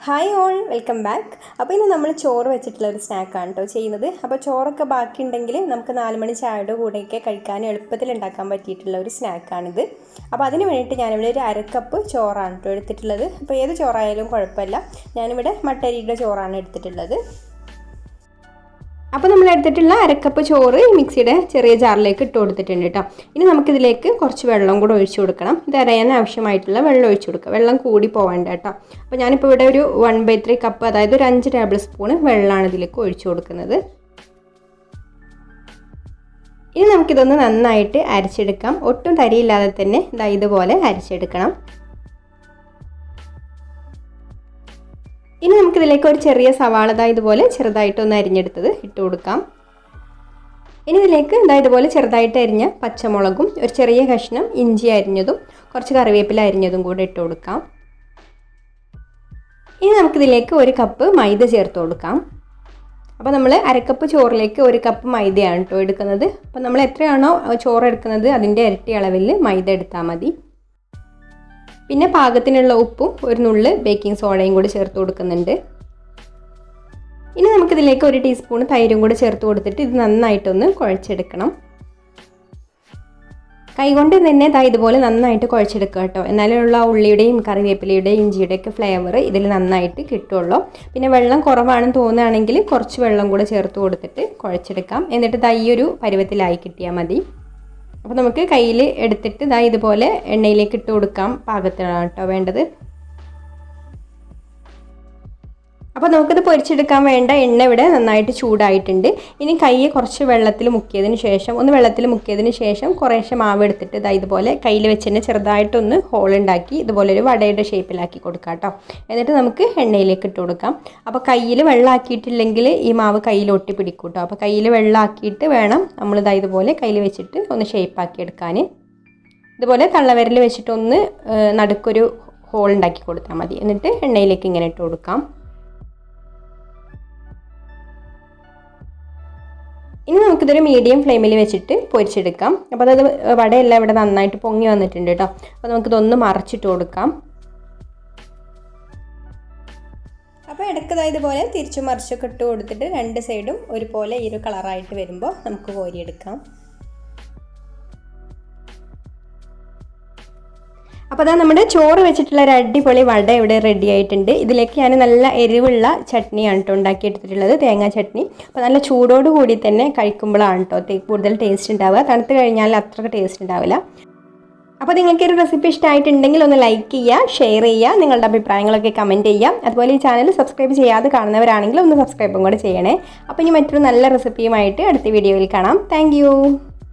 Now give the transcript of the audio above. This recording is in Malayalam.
Hi all, welcome back. അപ്പോൾ ഇന്ന് നമ്മൾ ചോറ് വെച്ചിട്ടുള്ള ഒരു സ്നാക്കാണ് കേട്ടോ ചെയ്യുന്നത്. അപ്പോൾ ചോറൊക്കെ ബാക്കിയുണ്ടെങ്കിൽ നമുക്ക് 4 മണി ചായയുടെ കൂടെയൊക്കെ കഴിക്കാൻ എളുപ്പത്തിൽ ഉണ്ടാക്കാൻ പറ്റിയിട്ടുള്ള ഒരു സ്നാക്കാണിത്. അപ്പോൾ അതിന് വേണ്ടിയിട്ട് ഞാനിവിടെ ഒരു 1/2 കപ്പ് ചോറാണ് കേട്ടോ എടുത്തിട്ടുള്ളത്. അപ്പോൾ ഏത് ചോറായാലും കുഴപ്പമില്ല. ഞാനിവിടെ മട്ടരിയുടെ ചോറാണ് എടുത്തിട്ടുള്ളത്. അപ്പോൾ നമ്മൾ എടുത്തിട്ടുള്ള 1/2 കപ്പ് ചോറ് മിക്സിയുടെ ചെറിയ ജാറിലേക്ക് ഇട്ട് കൊടുത്തിട്ടുണ്ട് കേട്ടോ. ഇനി നമുക്കിതിലേക്ക് കുറച്ച് വെള്ളം കൂടെ ഒഴിച്ചു കൊടുക്കണം. ഇത് അരയാൻ ആവശ്യമായിട്ടുള്ള വെള്ളം ഒഴിച്ചു കൊടുക്കുക. വെള്ളം കൂടി പോകണ്ട കേട്ടോ. അപ്പോൾ ഞാനിപ്പോൾ ഇവിടെ ഒരു 1/3 കപ്പ്, അതായത് ഒരു 5 ടേബിൾ സ്പൂൺ വെള്ളമാണ് ഇതിലേക്ക് ഒഴിച്ചു കൊടുക്കുന്നത്. ഇനി നമുക്കിതൊന്ന് നന്നായിട്ട് അരച്ചെടുക്കാം. ഒട്ടും തരിയില്ലാതെ തന്നെ ഇതുപോലെ അരച്ചെടുക്കണം. ഇനി നമുക്കിതിലേക്ക് ഒരു ചെറിയ സവാള ഇതുപോലെ ചെറുതായിട്ടൊന്ന് അരിഞ്ഞെടുത്തത് ഇട്ട് കൊടുക്കാം. ഇനി ഇതിലേക്ക് ഇതുപോലെ ചെറുതായിട്ട് അരിഞ്ഞ പച്ചമുളകും ഒരു ചെറിയ കഷ്ണം ഇഞ്ചി അരിഞ്ഞതും കുറച്ച് കറിവേപ്പില അരിഞ്ഞതും കൂടെ ഇട്ട് കൊടുക്കാം. ഇനി നമുക്കിതിലേക്ക് 1 കപ്പ് മൈദ ചേർത്ത് കൊടുക്കാം. അപ്പോൾ നമ്മൾ 1/2 കപ്പ് ചോറിലേക്ക് 1 കപ്പ് മൈദയാണ് കേട്ടോ എടുക്കുന്നത്. അപ്പോൾ നമ്മൾ എത്രയാണോ ചോറ് എടുക്കുന്നത് അതിൻ്റെ ഇരട്ടി അളവിൽ മൈദ എടുത്താൽ മതി. പിന്നെ പാകത്തിനുള്ള ഉപ്പും ഒരു നുള്ള് ബേക്കിംഗ് സോഡയും കൂടി ചേർത്ത് കൊടുക്കുന്നുണ്ട്. ഇനി നമുക്കിതിലേക്ക് 1 ടീസ്പൂൺ തൈരും കൂടി ചേർത്ത് കൊടുത്തിട്ട് ഇത് നന്നായിട്ടൊന്ന് കുഴച്ചെടുക്കണം. കൈകൊണ്ട് തന്നെ ഇതുപോലെ നന്നായിട്ട് കുഴച്ചെടുക്കുക കേട്ടോ. എന്നാലുള്ള ഉള്ളിയുടെയും കറിവേപ്പിലയുടെയും ഇഞ്ചിയുടെയൊക്കെ ഫ്ലേവർ ഇതിൽ നന്നായിട്ട് കിട്ടുള്ളൂ. പിന്നെ വെള്ളം കുറവാണെന്ന് തോന്നുകയാണെങ്കിൽ കുറച്ച് വെള്ളം കൂടെ ചേർത്ത് കൊടുത്തിട്ട് കുഴച്ചെടുക്കാം. എന്നിട്ട് ഒരു പരുവത്തിലായി കിട്ടിയാൽ മതി. അപ്പോൾ നമുക്ക് കയ്യിൽ എടുത്തിട്ട് ഇതുപോലെ എണ്ണയിലേക്ക് ഇട്ട് കൊടുക്കാം. പാകത്തിനാണ് കേട്ടോ വേണ്ടത്. അപ്പോൾ നമുക്കിത് പൊരിച്ചെടുക്കാൻ വേണ്ട എണ്ണ ഇവിടെ നന്നായിട്ട് ചൂടായിട്ടുണ്ട്. ഇനി കയ്യെ കുറച്ച് വെള്ളത്തിൽ മുക്കിയതിന് ശേഷം കുറേശ്ശെ മാവ് എടുത്തിട്ട് ഇതുപോലെ കയ്യിൽ വെച്ച് തന്നെ ചെറുതായിട്ടൊന്ന് ഹോൾ ഉണ്ടാക്കി ഇതുപോലെ ഒരു വടയുടെ ഷേപ്പിലാക്കി കൊടുക്കാം കേട്ടോ. എന്നിട്ട് നമുക്ക് എണ്ണയിലേക്ക് ഇട്ട് കൊടുക്കാം. അപ്പോൾ കയ്യിൽ വെള്ളമാക്കിയിട്ടില്ലെങ്കിൽ ഈ മാവ് കയ്യിൽ ഒട്ടി പിടിക്കും കേട്ടോ. അപ്പോൾ കയ്യിൽ വെള്ളമാക്കിയിട്ട് വേണം നമ്മൾ ഇതുപോലെ കയ്യിൽ വെച്ചിട്ട് ഒന്ന് ഷേപ്പാക്കി എടുക്കാൻ. ഇതുപോലെ തള്ളവിരൽ വെച്ചിട്ടൊന്ന് നടുക്കൊരു ഹോൾ ഉണ്ടാക്കി കൊടുത്താൽ മതി. എന്നിട്ട് എണ്ണയിലേക്ക് ഇങ്ങനെ ഇട്ട് കൊടുക്കാം. ഇനി നമുക്കിതൊരു മീഡിയം ഫ്ലെയിമിൽ വെച്ചിട്ട് പൊരിച്ചെടുക്കാം. അപ്പോൾ അത് വടയെല്ലാം ഇവിടെ നന്നായിട്ട് പൊങ്ങി വന്നിട്ടുണ്ട് കേട്ടോ. അപ്പോൾ നമുക്കിതൊന്ന് മറച്ചിട്ട് കൊടുക്കാം. അപ്പോൾ ഇടയ്ക്ക് ഇതുപോലെ തിരിച്ചു മറിച്ചൊക്കെ ഇട്ട് കൊടുത്തിട്ട് 2 സൈഡും ഒരുപോലെ ഈ ഒരു കളറായിട്ട് വരുമ്പോൾ നമുക്ക് കോരിയെടുക്കാം. അപ്പോൾ നമ്മുടെ ചോറ് വെച്ചിട്ടുള്ള ഒരു അടിപൊളി വട ഇവിടെ റെഡി ആയിട്ടുണ്ട്. ഇതിലേക്ക് ഞാൻ നല്ല എരിവുള്ള ചട്നിയാണ് കേട്ടോ ഉണ്ടാക്കിയെടുത്തിട്ടുള്ളത്, തേങ്ങാ ചട്നി. അപ്പോൾ നല്ല ചൂടോട് കൂടി തന്നെ കഴിക്കുമ്പോഴാണ് കേട്ടോ കൂടുതൽ ടേസ്റ്റ് ഉണ്ടാവുക. തണുത്ത് കഴിഞ്ഞാൽ അത്ര ടേസ്റ്റ് ഉണ്ടാവില്ല. അപ്പോൾ നിങ്ങൾക്ക് ഒരു റെസിപ്പി ഇഷ്ടമായിട്ടുണ്ടെങ്കിൽ ഒന്ന് ലൈക്ക് ചെയ്യുക, ഷെയർ ചെയ്യുക, നിങ്ങളുടെ അഭിപ്രായങ്ങളൊക്കെ കമൻറ്റ് ചെയ്യുക. അതുപോലെ ഈ ചാനൽ സബ്സ്ക്രൈബ് ചെയ്യാതെ കാണുന്നവരാണെങ്കിൽ ഒന്ന് സബ്സ്ക്രൈബും കൂടെ ചെയ്യണേ. അപ്പോൾ ഇനി മറ്റൊരു നല്ല റെസിപ്പിയുമായിട്ട് അടുത്ത വീഡിയോയിൽ കാണാം. താങ്ക്